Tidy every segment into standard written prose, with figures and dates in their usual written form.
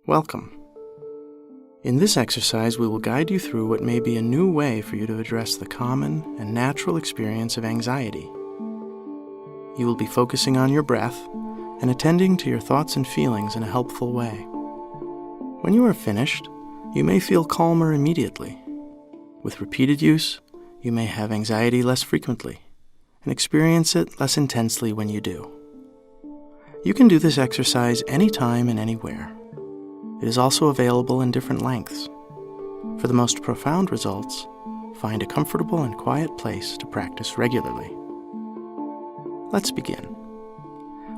Welcome. In this exercise, we will guide you through what may be a new way for you to address the common and natural experience of anxiety. You will be focusing on your breath and attending to your thoughts and feelings in a helpful way. When you are finished, you may feel calmer immediately. With repeated use, you may have anxiety less frequently and experience it less intensely when you do. You can do this exercise anytime and anywhere. It is also available in different lengths. For the most profound results, find a comfortable and quiet place to practice regularly. Let's begin.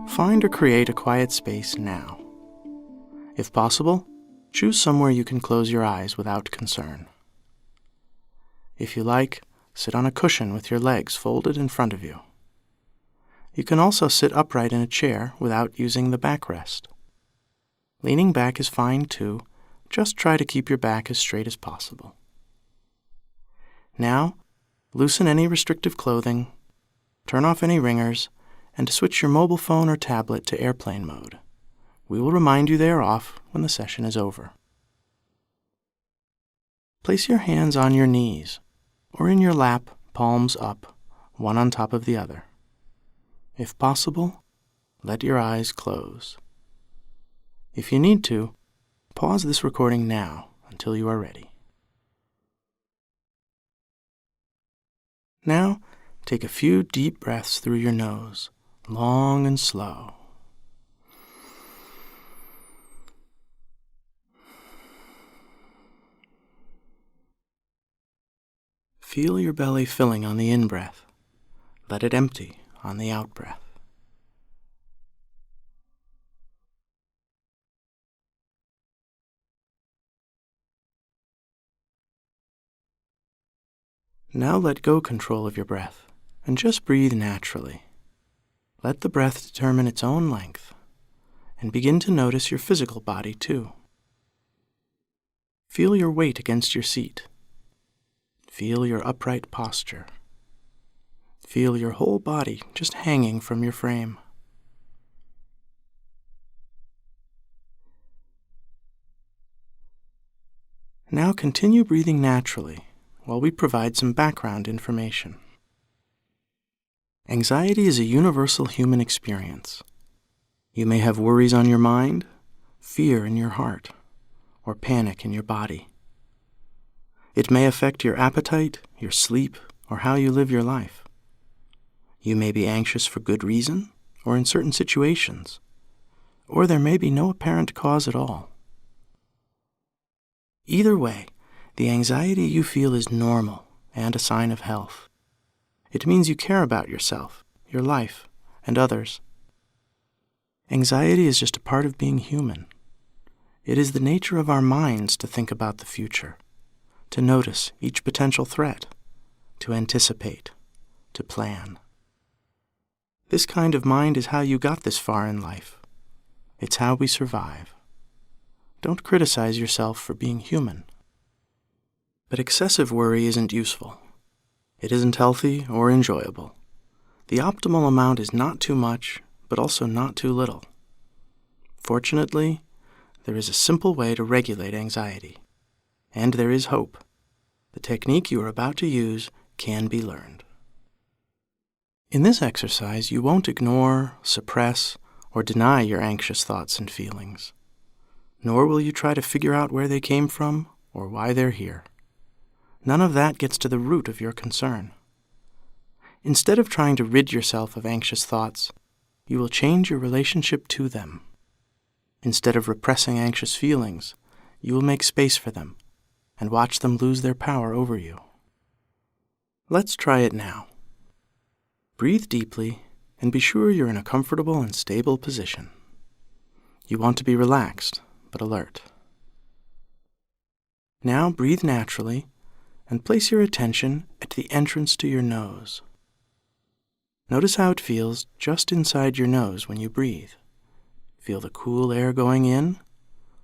Find or create a quiet space now. If possible, choose somewhere you can close your eyes without concern. If you like, sit on a cushion with your legs folded in front of you. You can also sit upright in a chair without using the backrest. Leaning back is fine too, just try to keep your back as straight as possible. Now, loosen any restrictive clothing, turn off any ringers, and switch your mobile phone or tablet to airplane mode. We will remind you they are off when the session is over. Place your hands on your knees, or in your lap, palms up, one on top of the other. If possible, let your eyes close. If you need to, pause this recording now until you are ready. Now, take a few deep breaths through your nose, long and slow. Feel your belly filling on the in-breath. Let it empty on the out-breath. Now let go control of your breath and just breathe naturally. Let the breath determine its own length and begin to notice your physical body too. Feel your weight against your seat. Feel your upright posture. Feel your whole body just hanging from your frame. Now continue breathing naturally while we provide some background information. Anxiety is a universal human experience. You may have worries on your mind, fear in your heart, or panic in your body. It may affect your appetite, your sleep, or how you live your life. You may be anxious for good reason or in certain situations, or there may be no apparent cause at all. Either way, the anxiety you feel is normal and a sign of health. It means you care about yourself, your life, and others. Anxiety is just a part of being human. It is the nature of our minds to think about the future, to notice each potential threat, to anticipate, to plan. This kind of mind is how you got this far in life. It's how we survive. Don't criticize yourself for being human. But excessive worry isn't useful. It isn't healthy or enjoyable. The optimal amount is not too much, but also not too little. Fortunately, there is a simple way to regulate anxiety. And there is hope. The technique you are about to use can be learned. In this exercise, you won't ignore, suppress, or deny your anxious thoughts and feelings. Nor will you try to figure out where they came from or why they're here. None of that gets to the root of your concern. Instead of trying to rid yourself of anxious thoughts, you will change your relationship to them. Instead of repressing anxious feelings, you will make space for them and watch them lose their power over you. Let's try it now. Breathe deeply and be sure you're in a comfortable and stable position. You want to be relaxed but alert. Now breathe naturally and place your attention at the entrance to your nose. Notice how it feels just inside your nose when you breathe. Feel the cool air going in,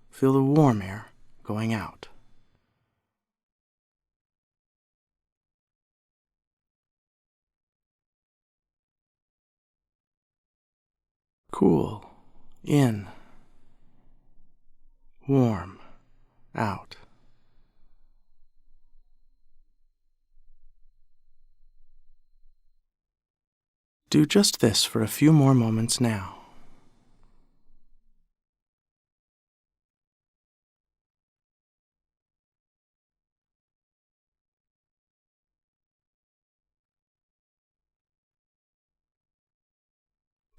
feel the warm air going out. Cool in, warm, out. Do just this for a few more moments now.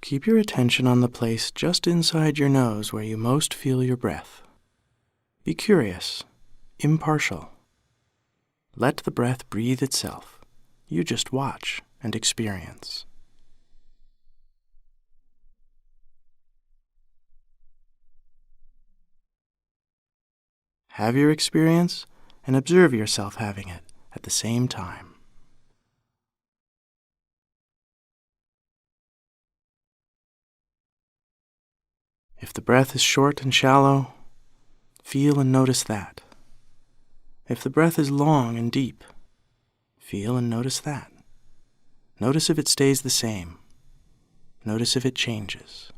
Keep your attention on the place just inside your nose where you most feel your breath. Be curious, impartial. Let the breath breathe itself. You just watch and experience. Have your experience and observe yourself having it at the same time. If the breath is short and shallow, feel and notice that. If the breath is long and deep, feel and notice that. Notice if it stays the same. Notice if it changes.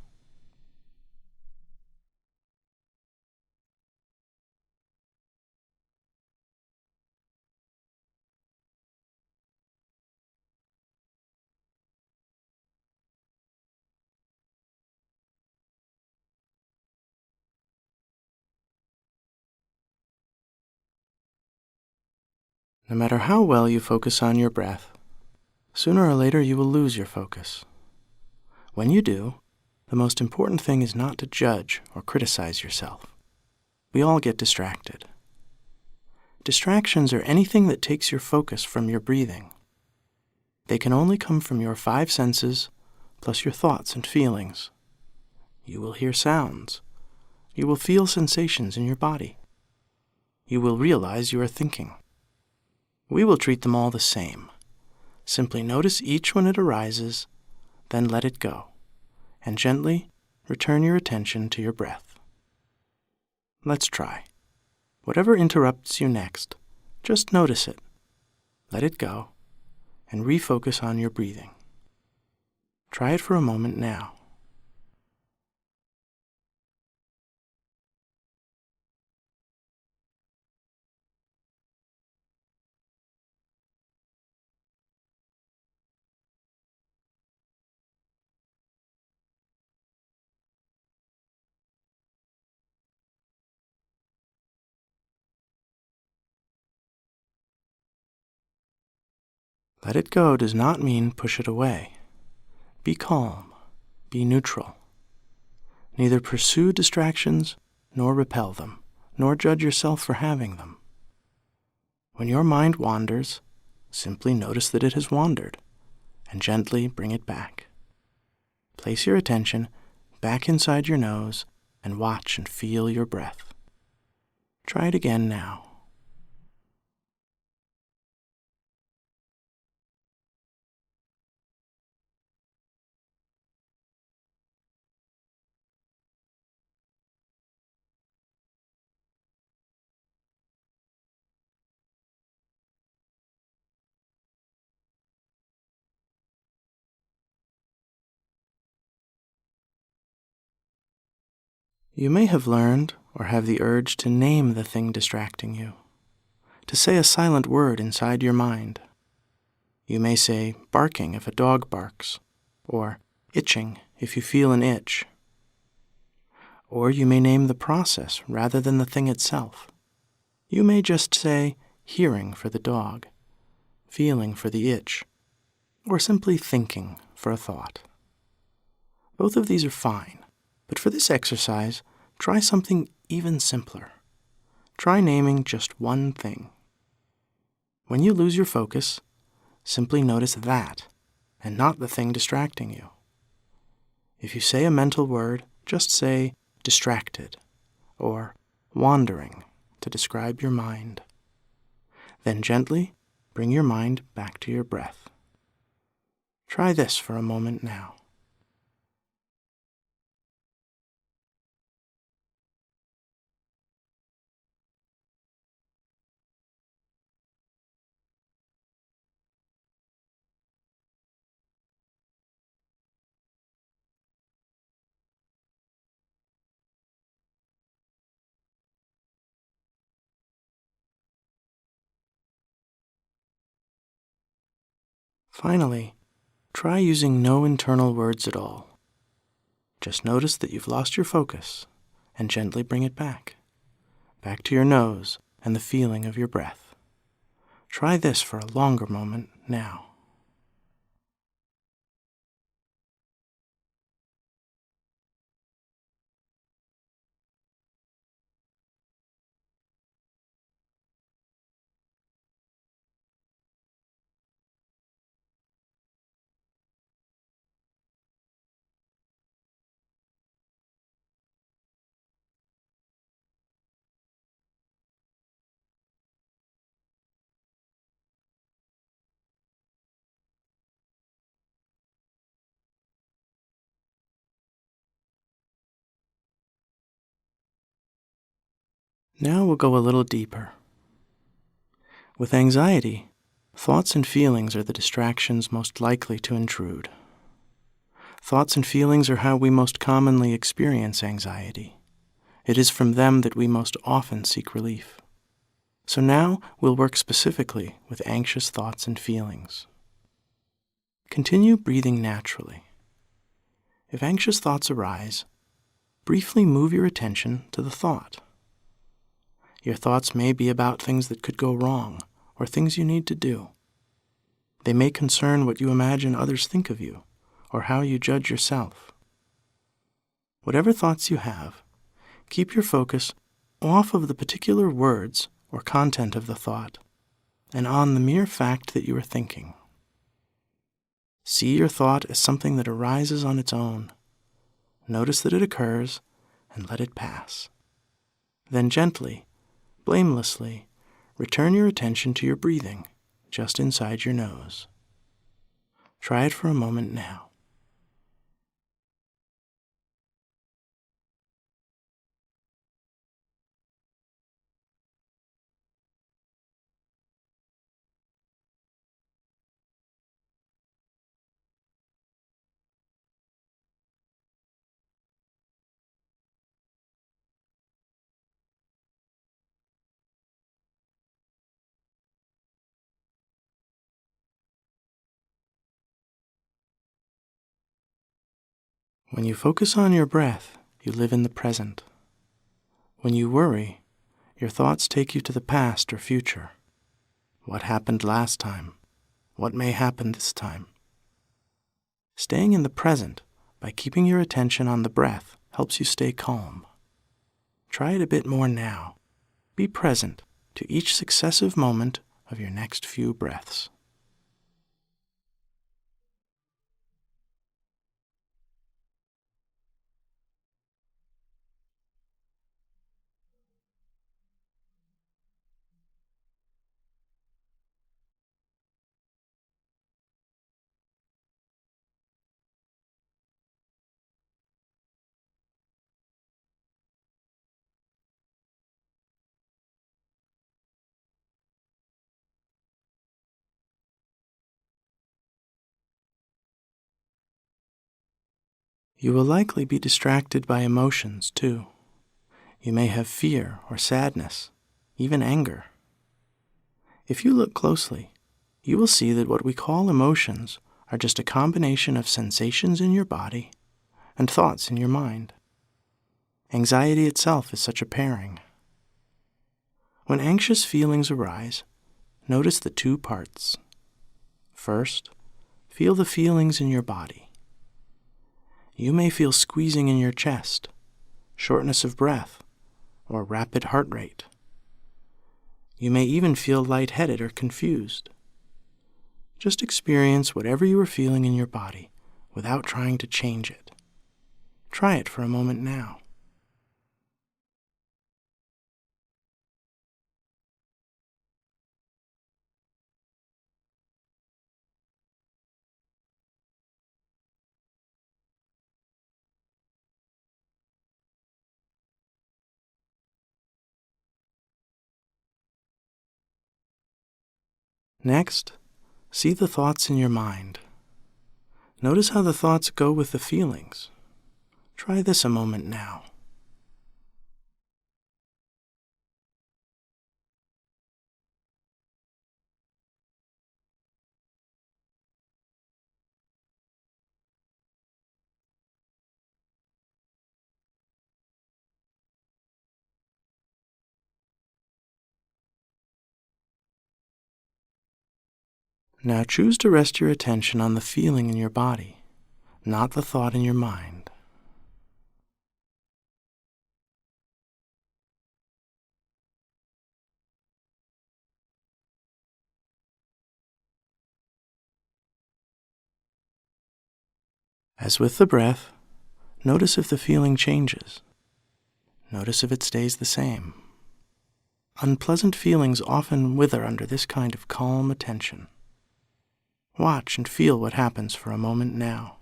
No matter how well you focus on your breath, sooner or later you will lose your focus. When you do, the most important thing is not to judge or criticize yourself. We all get distracted. Distractions are anything that takes your focus from your breathing. They can only come from your 5 senses, plus your thoughts and feelings. You will hear sounds. You will feel sensations in your body. You will realize you are thinking. We will treat them all the same. Simply notice each when it arises, then let it go, and gently return your attention to your breath. Let's try. Whatever interrupts you next, just notice it, let it go, and refocus on your breathing. Try it for a moment now. Let it go does not mean push it away. Be calm, be neutral. Neither pursue distractions nor repel them, nor judge yourself for having them. When your mind wanders, simply notice that it has wandered and gently bring it back. Place your attention back inside your nose and watch and feel your breath. Try it again now. You may have learned or have the urge to name the thing distracting you, to say a silent word inside your mind. You may say barking if a dog barks, or itching if you feel an itch. Or you may name the process rather than the thing itself. You may just say hearing for the dog, feeling for the itch, or simply thinking for a thought. Both of these are fine. But for this exercise, try something even simpler. Try naming just one thing. When you lose your focus, simply notice that, and not the thing distracting you. If you say a mental word, just say distracted, or wandering to describe your mind. Then gently bring your mind back to your breath. Try this for a moment now. Finally, try using no internal words at all. Just notice that you've lost your focus and gently bring it back to your nose and the feeling of your breath. Try this for a longer moment now. Now we'll go a little deeper. With anxiety, thoughts and feelings are the distractions most likely to intrude. Thoughts and feelings are how we most commonly experience anxiety. It is from them that we most often seek relief. So now we'll work specifically with anxious thoughts and feelings. Continue breathing naturally. If anxious thoughts arise, briefly move your attention to the thought. Your thoughts may be about things that could go wrong or things you need to do. They may concern what you imagine others think of you or how you judge yourself. Whatever thoughts you have, keep your focus off of the particular words or content of the thought and on the mere fact that you are thinking. See your thought as something that arises on its own. Notice that it occurs and let it pass. Then gently, blamelessly, return your attention to your breathing just inside your nose. Try it for a moment now. When you focus on your breath, you live in the present. When you worry, your thoughts take you to the past or future. What happened last time? What may happen this time? Staying in the present by keeping your attention on the breath helps you stay calm. Try it a bit more now. Be present to each successive moment of your next few breaths. You will likely be distracted by emotions, too. You may have fear or sadness, even anger. If you look closely, you will see that what we call emotions are just a combination of sensations in your body and thoughts in your mind. Anxiety itself is such a pairing. When anxious feelings arise, notice the two parts. First, feel the feelings in your body. You may feel squeezing in your chest, shortness of breath, or rapid heart rate. You may even feel lightheaded or confused. Just experience whatever you are feeling in your body without trying to change it. Try it for a moment now. Next, see the thoughts in your mind. Notice how the thoughts go with the feelings. Try this a moment now. Now choose to rest your attention on the feeling in your body, not the thought in your mind. As with the breath, notice if the feeling changes. Notice if it stays the same. Unpleasant feelings often wither under this kind of calm attention. Watch and feel what happens for a moment now.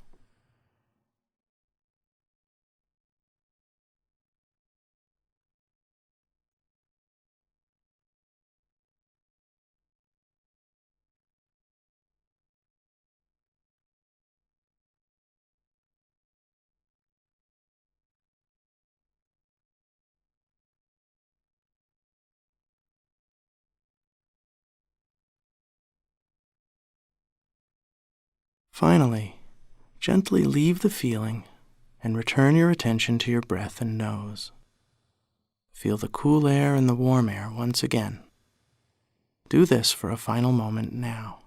Finally, gently leave the feeling and return your attention to your breath and nose. Feel the cool air and the warm air once again. Do this for a final moment now.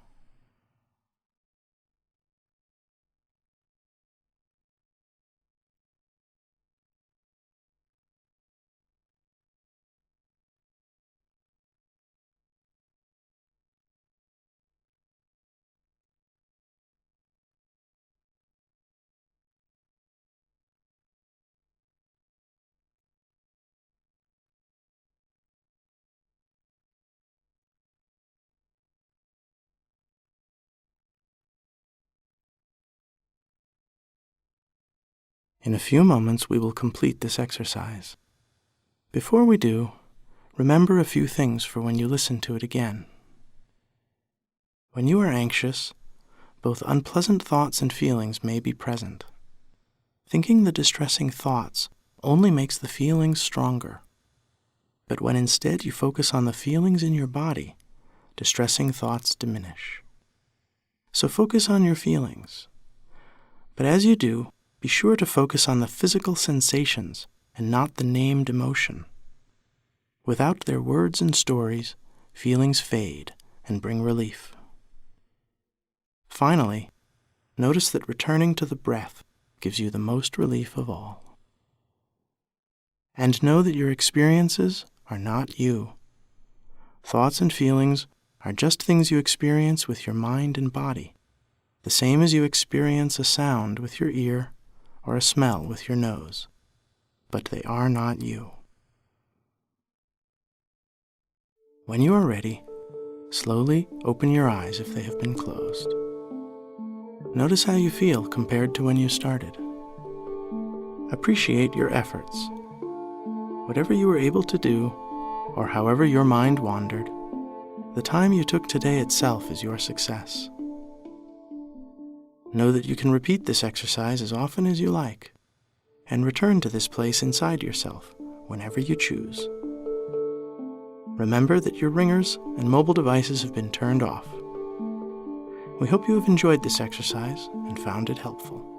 In a few moments, we will complete this exercise. Before we do, remember a few things for when you listen to it again. When you are anxious, both unpleasant thoughts and feelings may be present. Thinking the distressing thoughts only makes the feelings stronger. But when instead you focus on the feelings in your body, distressing thoughts diminish. So focus on your feelings. But as you do, be sure to focus on the physical sensations and not the named emotion. Without their words and stories, feelings fade and bring relief. Finally, notice that returning to the breath gives you the most relief of all. And know that your experiences are not you. Thoughts and feelings are just things you experience with your mind and body, the same as you experience a sound with your ear or a smell with your nose, but they are not you. When you are ready, slowly open your eyes if they have been closed. Notice how you feel compared to when you started. Appreciate your efforts. Whatever you were able to do, or however your mind wandered, the time you took today itself is your success. Know that you can repeat this exercise as often as you like, and return to this place inside yourself whenever you choose. Remember that your ringers and mobile devices have been turned off. We hope you have enjoyed this exercise and found it helpful.